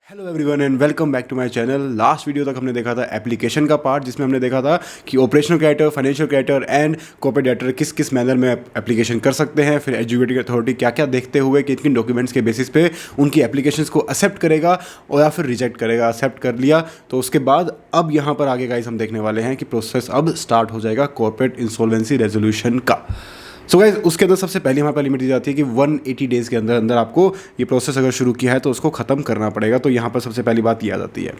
Hello everyone and welcome back to my channel. Last video तक हमने देखा था एप्लीकेशन का पार्ट, जिसमें हमने देखा था कि operational creditor, financial creditor and corporate debtor किस किस मैनर में एप्लीकेशन कर सकते हैं। फिर एजुकेटिंग अथॉरिटी क्या क्या देखते हुए किन किन डॉक्यूमेंट्स के बेसिस पे उनकी एप्लीकेशंस को एक्सेप्ट करेगा और या फिर रिजेक्ट करेगा। एक्सेप्ट कर लिया तो उसके बाद अब यहाँ पर आगे गाइस हम देखने वाले हैं कि प्रोसेस अब स्टार्ट हो जाएगा कॉर्पोरेट इंसॉल्वेंसी रेजोल्यूशन का। सो गाइस उसके अंदर सबसे पहले हमारे पास लिमिट दी जाती है कि 180 डेज़ के अंदर अंदर आपको ये प्रोसेस अगर शुरू किया है तो उसको ख़त्म करना पड़ेगा। तो यहाँ पर सबसे पहली बात ये आ जाती है।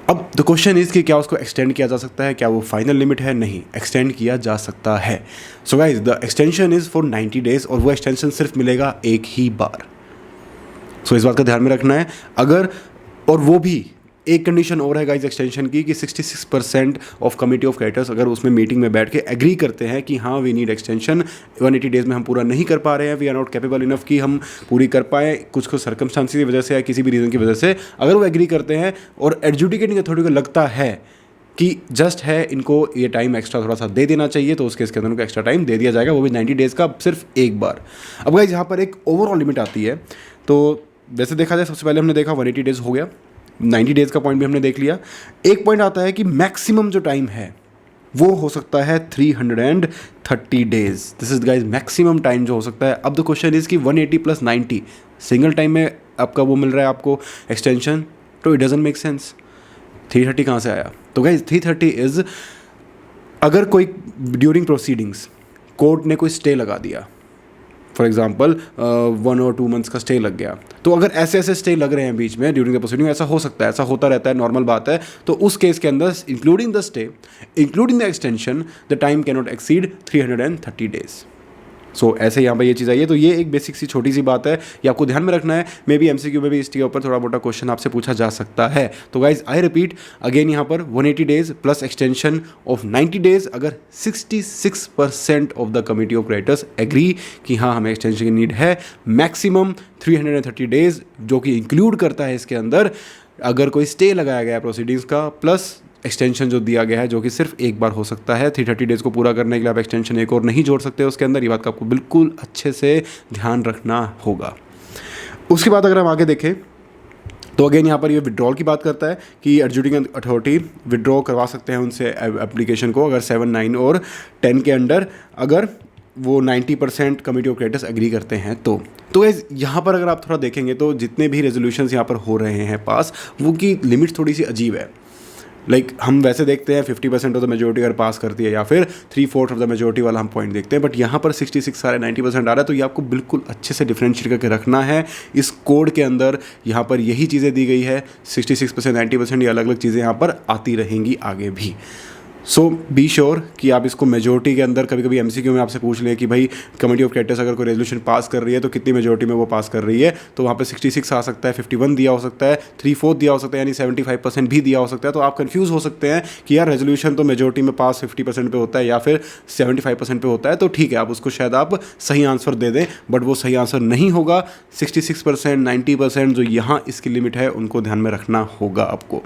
अब द क्वेश्चन इज़ कि क्या उसको एक्सटेंड किया जा सकता है, क्या वो फाइनल लिमिट है? नहीं, एक्सटेंड किया जा सकता है। So guys the extension is for 90 days और वो एक्सटेंशन सिर्फ मिलेगा एक ही बार। सो इस बात का ध्यान में रखना है। अगर और वो भी एक कंडीशन और है गाइस एक्सटेंशन की कि 66% ऑफ कमिटी ऑफ क्रेडिटर्स अगर उसमें मीटिंग में बैठ के एग्री करते हैं कि हाँ वी नीड एक्सटेंशन, 180 डेज़ में हम पूरा नहीं कर पा रहे हैं, we are not capable enough कि हम पूरी कर पाएँ कुछ सर्कमस्टांसिस की वजह से या किसी भी रीज़न की वजह से, अगर वो एग्री करते हैं और एडजुडिकेटिंग अथॉरिटी को लगता है कि जस्ट है इनको ये टाइम एक्स्ट्रा थोड़ा सा दे देना चाहिए, तो उसके इसके अंदर उनको एक्स्ट्रा टाइम दे दिया जाएगा, वो भी 90 डेज़ का सिर्फ एक बार। अब गाइस यहाँ पर एक ओवरऑल लिमिट आती है। तो वैसे देखा जाए सबसे पहले हमने देखा 180 डेज़ हो गया, 90 डेज़ का पॉइंट भी हमने देख लिया। एक पॉइंट आता है कि मैक्सिमम जो टाइम है वो हो सकता है 330 days. This is guys maximum time जो हो सकता है। अब द क्वेश्चन इज़ कि 180 प्लस 90 सिंगल टाइम में आपका वो मिल रहा है आपको एक्सटेंशन, तो इट डजंट मेक सेंस। 330 कहाँ से आया? तो गाइज 330 इज़ अगर कोई ड्यूरिंग प्रोसीडिंग्स कोर्ट ने कोई स्टे लगा दिया, फॉर एग्जाम्पल 1 और 2 मंथ्स का स्टे लग गया, तो अगर ऐसे ऐसे स्टे लग रहे हैं बीच में ड्यूरिंग द प्रोसीडिंग, ऐसा हो सकता है, ऐसा होता रहता है, नॉर्मल बात है। तो उस केस के अंदर including the stay, including the extension, the time can not exceed 330 days. So ऐसे यहाँ पर ये चीज़ आई है। तो ये एक बेसिक सी छोटी सी बात है, ये आपको ध्यान में रखना है। मे बी एमसीक्यू में भी इसके ऊपर थोड़ा मोटा क्वेश्चन आपसे पूछा जा सकता है। तो गाइज आई रिपीट अगेन, यहाँ पर 180 days plus extension of 90 days अगर 66% of the committee of creditors agree कि हाँ हमें एक्सटेंशन की नीड है, मैक्सिमम 330 डेज जो कि इंक्लूड करता है इसके अंदर अगर कोई स्टे लगाया गया है प्रोसीडिंग्स का, प्लस एक्सटेंशन जो दिया गया है जो कि सिर्फ एक बार हो सकता है। 330 डेज़ को पूरा करने के लिए आप एक्सटेंशन एक और नहीं जोड़ सकते उसके अंदर। ये बात का आपको बिल्कुल अच्छे से ध्यान रखना होगा। उसके बाद अगर हम आगे देखें तो अगेन यहाँ पर ये विड्रॉल की बात करता है कि एडजुडिकेटिंग अथॉरिटी विड्रॉ करवा सकते हैं उनसे एप्लीकेशन को अगर 7, 9 और 10 के अंडर अगर वो 90% कमिटी ऑफ क्रेडिटर्स एग्री करते हैं। तो यहाँ पर अगर आप थोड़ा देखेंगे तो जितने भी रेजोल्यूशंस यहाँ पर हो रहे हैं पास, वो की लिमिट थोड़ी सी अजीब है। हम वैसे देखते हैं 50% ऑफ द मेजोरिटी अगर पास करती है या फिर 3/4 ऑफ द मेजोरिटी वाला हम पॉइंट देखते हैं, बट यहाँ पर 66 सारे 90% आ रहा है। तो ये आपको बिल्कुल अच्छे से डिफ्रेंशिएट करके रखना है। इस कोड के अंदर यहाँ पर यही चीज़ें दी गई है, 66%, 90%, ये अलग अलग चीज़ें यहाँ पर आती रहेंगी आगे भी। सो बी श्योर कि आप इसको मेजोरिटी के अंदर, कभी कभी एमसीक्यू में आपसे पूछ लें कि भाई कमिटी ऑफ क्रेडिटर्स अगर कोई रेजोल्यूशन पास कर रही है तो कितनी मेजोरिटी में वो पास कर रही है, तो वहाँ पे 66 आ सकता है, 51 दिया हो सकता है, 3/4 दिया हो सकता है, यानी 75% भी दिया हो सकता है। तो आप कंफ्यूज हो सकते हैं कि यार रेजोल्यूशन तो मेजोरिटी में पास 50% पे होता है या फिर 75% पे होता है, तो ठीक है आप उसको शायद आप सही आंसर दे दें, बट वो सही आंसर नहीं होगा। 66%, 90% जो यहाँ इसकी लिमिट है उनको ध्यान में रखना होगा आपको।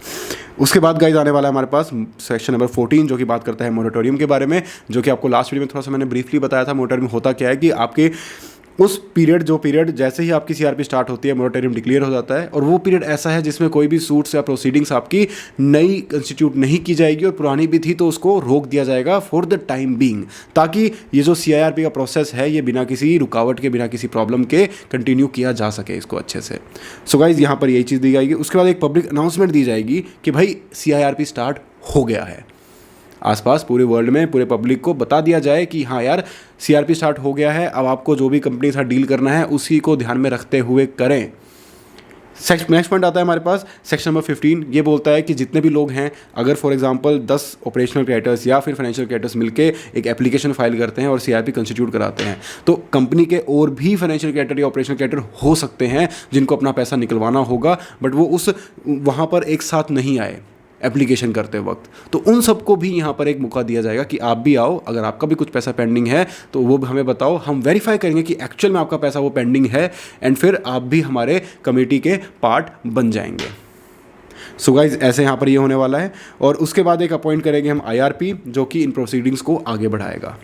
उसके बाद गाइस आने वाला है हमारे पास सेक्शन नंबर 14 जो कि बात करता है मोरेटोरियम के बारे में, जो कि आपको लास्ट वीडियो में थोड़ा सा मैंने ब्रीफली बताया था। मोरेटोरियम होता क्या है कि आपके उस पीरियड जैसे ही आपकी सीआरपी स्टार्ट होती है मोरेटोरियम डिक्लेयर हो जाता है, और वो पीरियड ऐसा है जिसमें कोई भी सूट्स या प्रोसीडिंग्स आपकी नई इंस्टीट्यूट नहीं की जाएगी और पुरानी भी थी तो उसको रोक दिया जाएगा फॉर द टाइम बीइंग, ताकि ये जो सीआईआरपी का प्रोसेस है ये बिना किसी रुकावट के, बिना किसी प्रॉब्लम के कंटिन्यू किया जा सके इसको अच्छे से। सो गाइज यहाँ पर यही चीज़ दी जाएगी। उसके बाद एक पब्लिक अनाउंसमेंट दी जाएगी कि भाई सीआईआरपी स्टार्ट हो गया है। आसपास पूरे वर्ल्ड में पूरे पब्लिक को बता दिया जाए कि हाँ यार सीआरपी स्टार्ट हो गया है, अब आपको जो भी कंपनी के साथ डील करना है उसी को ध्यान में रखते हुए करें। नेक्स्ट पॉइंट आता है हमारे पास सेक्शन नंबर 15। ये बोलता है कि जितने भी लोग हैं, अगर फॉर एग्जांपल 10 ऑपरेशनल क्रेडिटर्स या फिर फाइनेंशियल क्रेडिटर्स मिलके एक एप्लीकेशन फाइल करते हैं और सीआरपी कंस्टिट्यूट कराते हैं, तो कंपनी के और भी फाइनेंशियल क्रेडिटर या ऑपरेशनल क्रेडिटर हो सकते हैं जिनको अपना पैसा निकलवाना होगा, बट वो उस वहाँ पर एक साथ नहीं आए एप्लीकेशन करते वक्त, तो उन सबको भी यहाँ पर एक मौका दिया जाएगा कि आप भी आओ, अगर आपका भी कुछ पैसा पेंडिंग है तो वो हमें बताओ, हम वेरीफाई करेंगे कि एक्चुअल में आपका पैसा वो पेंडिंग है, एंड फिर आप भी हमारे कमेटी के पार्ट बन जाएंगे। सो गाइज ऐसे यहाँ पर ये होने वाला है। और उसके बाद एक अपॉइंट करेंगे हम आईआरपी, जो कि इन प्रोसीडिंग्स को आगे बढ़ाएगा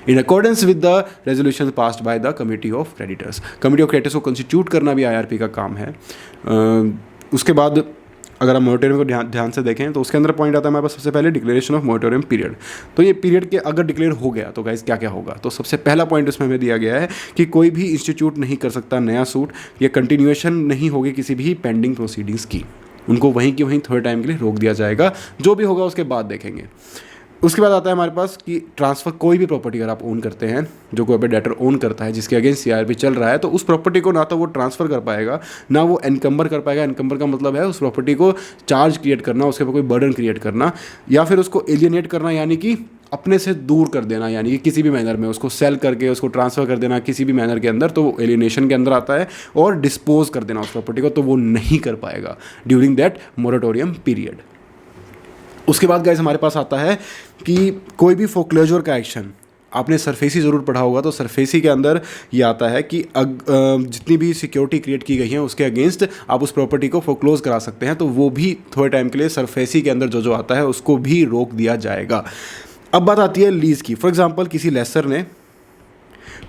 in accordance with the resolution passed by the committee of creditors. Committee of creditors को कंस्टिट्यूट करना भी आईआरपी का काम है। उसके बाद अगर आप मोरेटोरियम को ध्यान से देखें तो उसके अंदर पॉइंट आता है हमारे पास सबसे पहले डिक्लेरेशन ऑफ मोरेटोरियम पीरियड। तो ये पीरियड के अगर डिक्लेयर हो गया तो गाइस क्या क्या होगा, तो सबसे पहला पॉइंट उसमें हमें दिया गया है कि कोई भी इंस्टीट्यूट नहीं कर सकता नया सूट, या कंटिन्यूएशन नहीं होगी किसी भी पेंडिंग प्रोसीडिंग्स की, उनको वहीं की वहीं थोड़े टाइम के लिए रोक दिया जाएगा, जो भी होगा उसके बाद देखेंगे। उसके बाद आता है हमारे पास कि ट्रांसफ़र, कोई भी प्रॉपर्टी अगर आप ओन करते हैं, जो कोई डेटर ओन करता है जिसके अगेंस्ट सीआरपी चल रहा है, तो उस प्रॉपर्टी को ना तो वो ट्रांसफ़र कर पाएगा ना वो एनकम्बर कर पाएगा। एनकम्बर का मतलब है उस प्रॉपर्टी को चार्ज क्रिएट करना, उसके ऊपर कोई बर्डन क्रिएट करना, या फिर उसको एलियनेट करना, यानी कि अपने से दूर कर देना, यानी कि किसी भी मैनर में उसको सेल करके उसको ट्रांसफ़र कर देना किसी भी मैनर के अंदर, तो वो एलियनेशन के अंदर आता है। और डिस्पोज कर देना उस प्रॉपर्टी को, तो वो नहीं कर पाएगा ड्यूरिंग दैट मोरेटोरियम पीरियड। उसके बाद गाइस हमारे पास आता है कि कोई भी फोक्लोजर का एक्शन, आपने सरफेसी ज़रूर पढ़ा होगा, तो सरफेसी के अंदर ये आता है कि जितनी भी सिक्योरिटी क्रिएट की गई है उसके अगेंस्ट आप उस प्रॉपर्टी को फोक्लोज करा सकते हैं, तो वो भी थोड़े टाइम के लिए सरफेसी के अंदर जो जो आता है उसको भी रोक दिया जाएगा। अब बात आती है लीज़ की। फॉर एग्जांपल किसी लेसर ने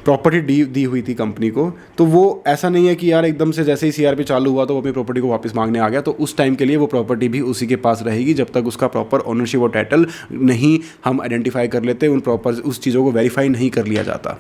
प्रॉपर्टी दी हुई थी कंपनी को, तो वो ऐसा नहीं है कि यार एकदम से जैसे ही सीआरपी चालू हुआ तो वो अपनी प्रॉपर्टी को वापस मांगने आ गया, तो उस टाइम के लिए वो प्रॉपर्टी भी उसी के पास रहेगी जब तक उसका प्रॉपर ओनरशिप और टाइटल नहीं हम आइडेंटिफाई कर लेते, उस चीज़ों को वेरीफाई नहीं कर लिया जाता।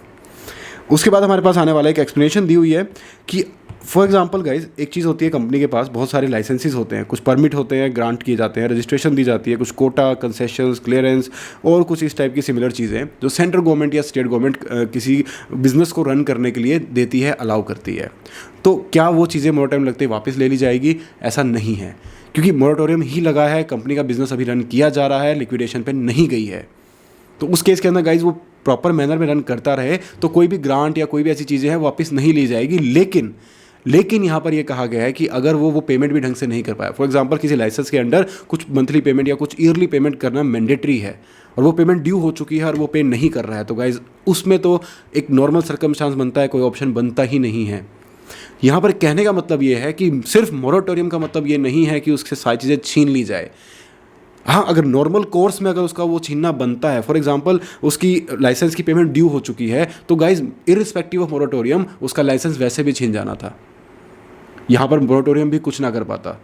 उसके बाद हमारे पास आने वाला एक एक्सप्लेनेशन दी हुई है कि फॉर एग्जांपल गाइज, एक चीज़ होती है कंपनी के पास बहुत सारे लाइसेंसेस होते हैं, कुछ परमिट होते हैं, ग्रांट किए जाते हैं, रजिस्ट्रेशन दी जाती है, कुछ कोटा, कंसेशंस, क्लियरेंस और कुछ इस टाइप की सिमिलर चीज़ें जो सेंट्रल गवर्नमेंट या स्टेट गवर्नमेंट किसी बिजनेस को रन करने के लिए देती है, अलाउ करती है। तो क्या वो चीज़ें मोरेटोरियम लगते वापस ले ली जाएगी? ऐसा नहीं है, क्योंकि मोरेटोरियम ही लगा है, कंपनी का बिजनेस अभी रन किया जा रहा है, लिक्विडेशन पर नहीं गई है। तो उस केस के अंदर गाइज वो प्रॉपर मैनर में रन करता रहे तो कोई भी ग्रांट या कोई भी ऐसी चीज़ें हैं वापस नहीं ली जाएगी। लेकिन यहाँ पर ये कहा गया है कि अगर वो पेमेंट भी ढंग से नहीं कर पाया, फॉर एग्जांपल किसी लाइसेंस के अंडर कुछ मंथली पेमेंट या कुछ ईयरली पेमेंट करना मैंडेटरी है और वो पेमेंट ड्यू हो चुकी है और वो पे नहीं कर रहा है, तो गाइज उसमें तो एक नॉर्मल सर्कमस्टांस बनता है, कोई ऑप्शन बनता ही नहीं है। यहाँ पर कहने का मतलब ये है कि सिर्फ मोरेटोरियम का मतलब ये नहीं है कि उससे सारी चीज़ें छीन ली जाए। हाँ, अगर नॉर्मल कोर्स में अगर उसका वो छीनना बनता है, फॉर एग्जांपल उसकी लाइसेंस की पेमेंट ड्यू हो चुकी है, तो गाइज इररिस्पेक्टिव ऑफ मोरेटोरियम उसका लाइसेंस वैसे भी छीन जाना था, यहाँ पर मोरेटोरियम भी कुछ ना कर पाता।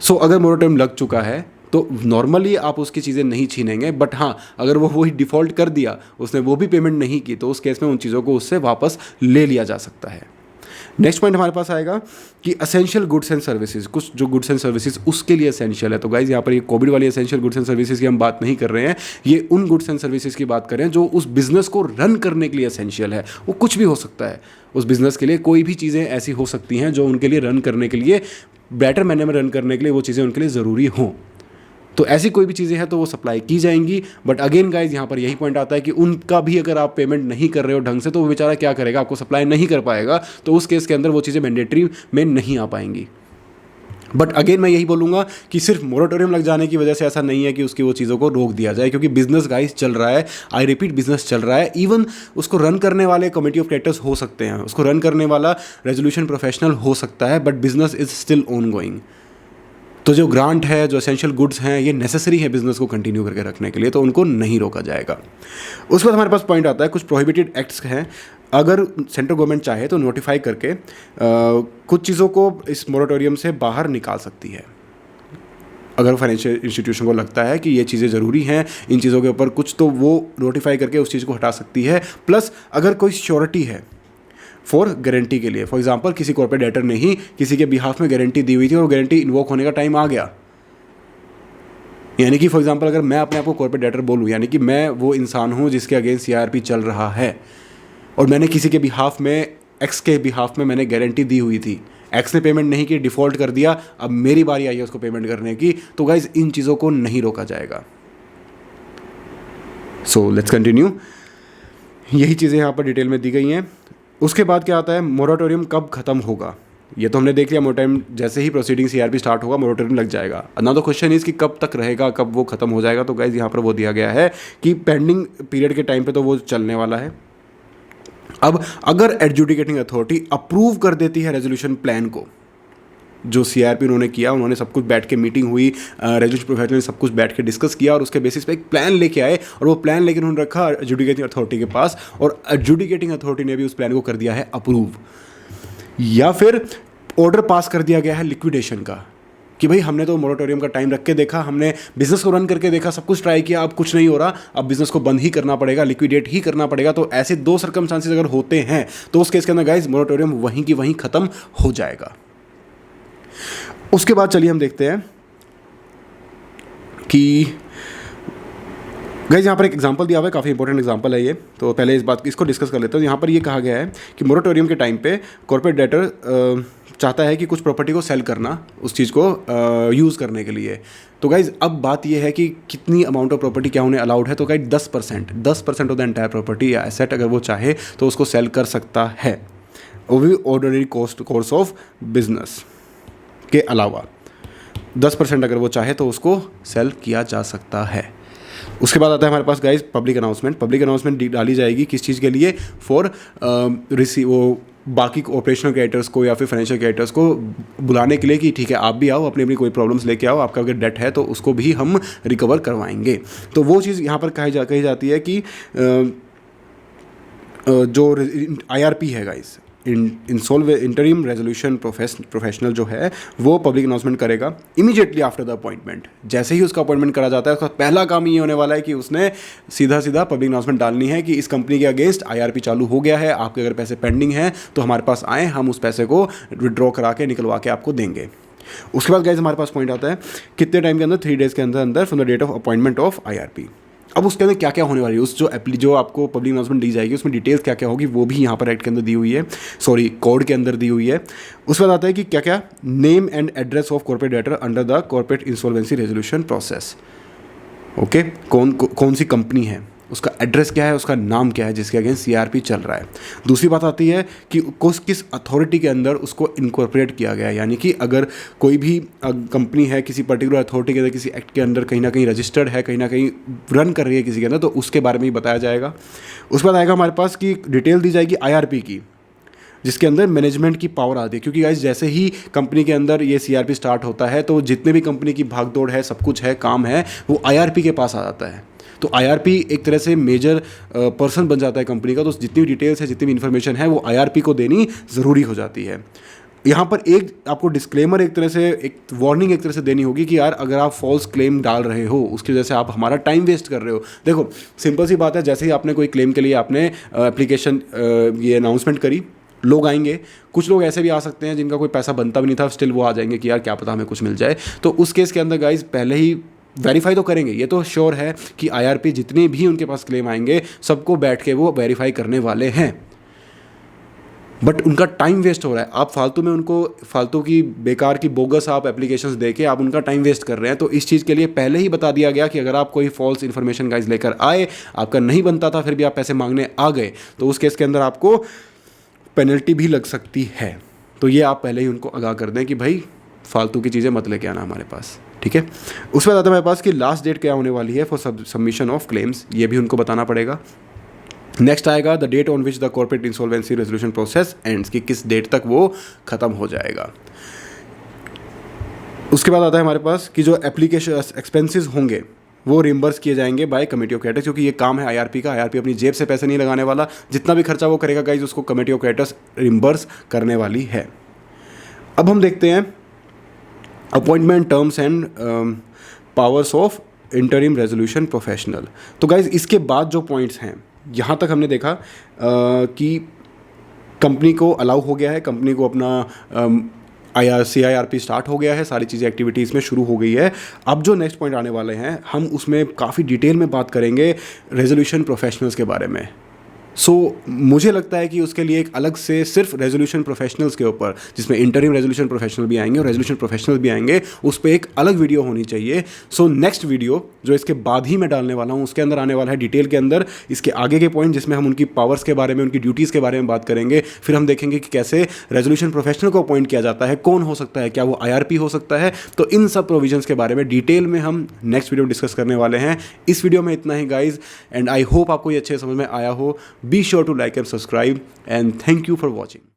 सो अगर मोरेटोरियम लग चुका है तो नॉर्मली आप उसकी चीज़ें नहीं छीनेंगे, बट हाँ अगर वो वही डिफ़ॉल्ट कर दिया, उसने वो भी पेमेंट नहीं की, तो उस केस में उन चीज़ों को उससे वापस ले लिया जा सकता है। नेक्स्ट पॉइंट हमारे पास आएगा कि असेंशियल गुड्स एंड सर्विसेज, कुछ जो गुड्स एंड सर्विसेज उसके लिए असेंशियल है। तो गाइज यहाँ पर ये कोविड वाली असेंशियल गुड्स एंड सर्विसेज की हम बात नहीं कर रहे हैं, ये उन गुड्स एंड सर्विसेज की बात कर रहे हैं जो उस बिज़नेस को रन करने के लिए असेंशियल है। वो कुछ भी हो सकता है, उस बिज़नेस के लिए कोई भी चीज़ें ऐसी हो सकती हैं जो उनके लिए रन करने के लिए, बेटर मैनर में रन करने के लिए वो चीज़ें उनके लिए ज़रूरी हों। तो ऐसी कोई भी चीज़ें हैं तो वो सप्लाई की जाएंगी। बट अगेन गाइज यहाँ पर यही पॉइंट आता है कि उनका भी अगर आप पेमेंट नहीं कर रहे हो ढंग से, तो वो बेचारा क्या करेगा, आपको सप्लाई नहीं कर पाएगा, तो उस केस के अंदर वो चीज़ें मैंडेटरी में नहीं आ पाएंगी। बट अगेन मैं यही बोलूँगा कि सिर्फ मोरेटोरियम लग जाने की वजह से ऐसा नहीं है कि उसकी वो चीज़ों को रोक दिया जाए, क्योंकि बिजनेस गाइस चल रहा है, आई रिपीट बिजनेस चल रहा है। इवन उसको रन करने वाले कमेटी ऑफ डायरेक्टर्स हो सकते हैं, उसको रन करने वाला रेजोल्यूशन प्रोफेशनल हो सकता है, but business is still on going. तो जो ग्रांट है, जो एसेंशियल गुड्स हैं, ये नेसेसरी है बिजनेस को कंटिन्यू करके रखने के लिए, तो उनको नहीं रोका जाएगा। उसके बाद हमारे पास पॉइंट आता है कुछ प्रोहिबिटेड एक्ट्स हैं, अगर सेंट्रल गवर्नमेंट चाहे तो नोटिफाई करके कुछ चीज़ों को इस मोरेटोरियम से बाहर निकाल सकती है। अगर फाइनेंशियल इंस्टीट्यूशन को लगता है कि ये चीज़ें ज़रूरी हैं, इन चीज़ों के ऊपर कुछ, तो वो नोटिफाई करके उस चीज़ को हटा सकती है। प्लस अगर कोई श्योरिटी है फॉर गारंटी के लिए, फॉर एग्जांपल किसी कॉर्पोरेट डेटर ने ही किसी के बिहाफ में गारंटी दी हुई थी और गारंटी इन्वोक होने का टाइम आ गया, यानी कि फॉर एग्जांपल अगर मैं अपने आप को कॉर्पोरेट डेटर बोलूँ, यानी कि मैं वो इंसान हूँ जिसके अगेंस्ट सीआरपी चल रहा है और मैंने किसी के बिहाफ में, एक्स के बिहाफ में मैंने गारंटी दी हुई थी, एक्स ने पेमेंट नहीं की, डिफ़ॉल्ट कर दिया, अब मेरी बारी आई है उसको पेमेंट करने की, तो गाइज इन चीज़ों को नहीं रोका जाएगा। सो लेट्स कंटिन्यू, यही चीज़ें यहाँ पर डिटेल में दी गई हैं। उसके बाद क्या आता है, मोरेटोरियम कब ख़त्म होगा, ये तो हमने देख लिया, मोरेटोरियम जैसे ही प्रोसीडिंग सीआरपी स्टार्ट होगा मोरेटोरियम लग जाएगा। ना तो क्वेश्चन इज कि कब तक रहेगा, कब वो ख़त्म हो जाएगा, तो गाइज यहाँ पर वो दिया गया है कि पेंडिंग पीरियड के टाइम पे तो वो चलने वाला है। अब अगर एडजुडिकेटिंग अथॉरिटी अप्रूव कर देती है रेजोल्यूशन प्लान को, जो सीआरपी उन्होंने किया, उन्होंने सब कुछ बैठ के मीटिंग हुई, रेजोल्यूशन प्रोफेसर ने सब कुछ बैठ के डिस्कस किया और उसके बेसिस पे एक प्लान लेके आए और वो प्लान लेकर उन्होंने रखा एडजुडिकेटिंग अथॉरिटी के पास और एडजुडिकेटिंग अथॉरिटी ने भी उस प्लान को कर दिया है अप्रूव। या फिर ऑर्डर पास कर दिया गया है लिक्विडेशन का कि भाई हमने तो मोरेटोरियम का टाइम रख के देखा, हमने बिजनेस को रन करके देखा, सब कुछ ट्राई किया, अब कुछ नहीं हो रहा, अब बिजनेस को बंद ही करना पड़ेगा, लिक्विडेट ही करना पड़ेगा। तो ऐसे 2 सर्कमस्टांसेस अगर होते हैं तो उस केस के अंदर गाइज मोरेटोरियम वहीं की वहीं खत्म हो जाएगा। उसके बाद चलिए हम देखते हैं कि गाइज यहाँ पर एक एग्जांपल दिया हुआ है, काफ़ी इंपॉर्टेंट एग्जांपल है ये, तो पहले इस बात इसको डिस्कस कर लेते हैं। यहाँ पर ये कहा गया है कि मोरेटोरियम के टाइम पे कॉर्पोरेट डेटर चाहता है कि कुछ प्रॉपर्टी को सेल करना, उस चीज़ को यूज़ करने के लिए। तो गाइज अब बात ये है कि कितनी अमाउंट ऑफ प्रॉपर्टी क्या उन्हें अलाउड है। तो guys 10% of the entire property या एसेट अगर वो चाहे तो उसको सेल कर सकता है, वो भी ऑर्डिनरी कोर्स ऑफ बिजनेस के अलावा 10% अगर वो चाहे तो उसको सेल किया जा सकता है। उसके बाद आता है हमारे पास गाइज पब्लिक अनाउंसमेंट डाली जाएगी किस चीज़ के लिए, फॉर वो बाकी ऑपरेशनल क्रिएटर्स को या फिर फाइनेंशियल क्रिएटर्स को बुलाने के लिए कि ठीक है आप भी आओ, अपनी अपनी कोई प्रॉब्लम्स लेके आओ, आपका अगर डेट है तो उसको भी हम रिकवर करवाएंगे। तो वो चीज़ यहाँ पर कही जाती है कि जो IRP है गाइज, इंटरिम रेजोल्यूशन प्रोफेशनल जो है वो पब्लिक अनाउंसमेंट करेगा इमीडिएटली आफ्टर द अपॉइंटमेंट। जैसे ही उसका अपॉइंटमेंट करा जाता है उसका पहला काम ये होने वाला है कि उसने सीधा पब्लिक अनाउंसमेंट डालनी है कि इस कंपनी के अगेंस्ट IRP चालू हो गया है, आपके अगर पैसे पेंडिंग हैं तो हमारे पास आएँ, हम उस पैसे को विड्रॉ करा के निकलवा के आपको देंगे। उसके बाद गाइज हमारे पास पॉइंट आता है कितने टाइम के अंदर, 3 डेज़ के अंदर from the date of appointment of IRP। अब उसके अंदर क्या क्या होने वाली है, उस जो आपको पब्लिक अनाउंसमेंट दी जाएगी उसमें डिटेल्स क्या क्या होगी वो भी यहाँ पर एक्ट के अंदर दी हुई है, कोड के अंदर दी हुई है। उसके बाद आता है कि क्या क्या, name and address of corporate debtor under the corporate insolvency resolution process. Okay, कौन सी कंपनी है, उसका एड्रेस क्या है, उसका नाम क्या है जिसके अगेंस्ट CRP चल रहा है। दूसरी बात आती है कि किस अथॉरिटी के अंदर उसको इनकॉर्पोरेट किया गया है, यानी कि अगर कोई भी कंपनी है किसी पर्टिकुलर अथॉरिटी के अंदर, किसी एक्ट के अंदर कहीं ना कहीं रजिस्टर्ड है, कहीं ना कहीं रन कर रही है किसी के अंदर, तो उसके बारे में ही बताया जाएगा। उसके बाद आएगा हमारे पास कि डिटेल दी जाएगी IRP की, जिसके अंदर मैनेजमेंट की पावर आती है, क्योंकि गाइस जैसे ही कंपनी के अंदर ये CRP स्टार्ट होता है तो जितने भी कंपनी की भागदौड़ है, सब कुछ है, काम है, वो IRP के पास आ जाता है। तो IRP एक तरह से मेजर पर्सन बन जाता है कंपनी का, तो जितनी भी डिटेल्स है, जितनी भी इन्फॉर्मेशन है वो IRP को देनी ज़रूरी हो जाती है। यहाँ पर एक आपको डिस्क्लेमर, एक तरह से एक वार्निंग एक तरह से देनी होगी कि यार अगर आप फॉल्स क्लेम डाल रहे हो उसकी वजह से आप हमारा टाइम वेस्ट कर रहे हो। देखो सिंपल सी बात है, जैसे ही आपने कोई क्लेम के लिए आपने एप्लीकेशन ये अनाउंसमेंट करी, लोग आएंगे, कुछ लोग ऐसे भी आ सकते हैं जिनका कोई पैसा बनता भी नहीं था, स्टिल वो आ जाएंगे कि यार क्या पता हमें कुछ मिल जाए। तो उस केस के अंदर गाइज पहले ही वेरीफाई तो करेंगे, ये तो श्योर है कि IRP जितने भी उनके पास क्लेम आएंगे सबको बैठ के वो वेरीफाई करने वाले हैं, बट उनका टाइम वेस्ट हो रहा है। आप फालतू में उनको फालतू की बेकार की बोगस आप एप्लीकेशंस देके आप उनका टाइम वेस्ट कर रहे हैं। तो इस चीज़ के लिए पहले ही बता दिया गया कि अगर आप कोई फॉल्स इन्फॉर्मेशन गाइज लेकर आए, आपका नहीं बनता था, फिर भी आप पैसे मांगने आ गए, तो उस केस के अंदर आपको पेनल्टी भी लग सकती है। तो ये आप पहले ही उनको आगाह कर दें कि भाई फालतू की चीज़ें मत लेके आना हमारे पास, ठीक है। उसके बाद आता है हमारे पास कि लास्ट डेट क्या होने वाली है फॉर सबमिशन ऑफ क्लेम्स, ये भी उनको बताना पड़ेगा। नेक्स्ट आएगा the date on which the corporate insolvency resolution process ends, कि किस डेट तक वो ख़त्म हो जाएगा। उसके बाद आता है हमारे पास कि जो एप्लीकेशन एक्सपेंसेस होंगे वो रिम्बर्स किए जाएंगे बाय कमेटी ऑफ क्रेडिटर्स, क्योंकि ये काम है IRP का। IRP अपनी जेब से पैसे नहीं लगाने वाला, जितना भी खर्चा वो करेगा गाइज उसको कमेटी ऑफ क्रेडिटर्स रिम्बर्स करने वाली है। अब हम देखते हैं appointment terms and powers of interim resolution professional. तो गाइज इसके बाद जो पॉइंट्स हैं, यहाँ तक हमने देखा कि कंपनी को अलाउ हो गया है, कंपनी को अपना CIRP स्टार्ट हो गया है, सारी चीज़ें एक्टिविटीज़ में शुरू हो गई है। अब जो नेक्स्ट पॉइंट आने वाले हैं हम उसमें काफ़ी डिटेल में बात करेंगे रेजोल्यूशन प्रोफेशनल्स के बारे में। मुझे लगता है कि उसके लिए एक अलग से सिर्फ रेजोल्यूशन प्रोफेशनल्स के ऊपर, जिसमें इंटरिम रेजोल्यूशन प्रोफेशनल भी आएंगे और रेजोल्यूशन प्रोफेशनल भी आएंगे, उस पर एक अलग वीडियो होनी चाहिए। नेक्स्ट वीडियो जो इसके बाद ही मैं डालने वाला हूँ उसके अंदर आने वाला है डिटेल के अंदर इसके आगे के पॉइंट, जिसमें हम उनकी पावर्स के बारे में, उनकी ड्यूटीज़ के बारे में बात करेंगे। फिर हम देखेंगे कि कैसे रेजोल्यूशन प्रोफेशनल को अपॉइंट किया जाता है, कौन हो सकता है, क्या वो IRP हो सकता है। तो इन सब प्रोविजंस के बारे में डिटेल में हम नेक्स्ट वीडियो डिस्कस करने वाले हैं। इस वीडियो में इतना ही गाइज, एंड आई होप आपको ये अच्छे समझ में आया हो। Be sure to like and subscribe, and thank you for watching.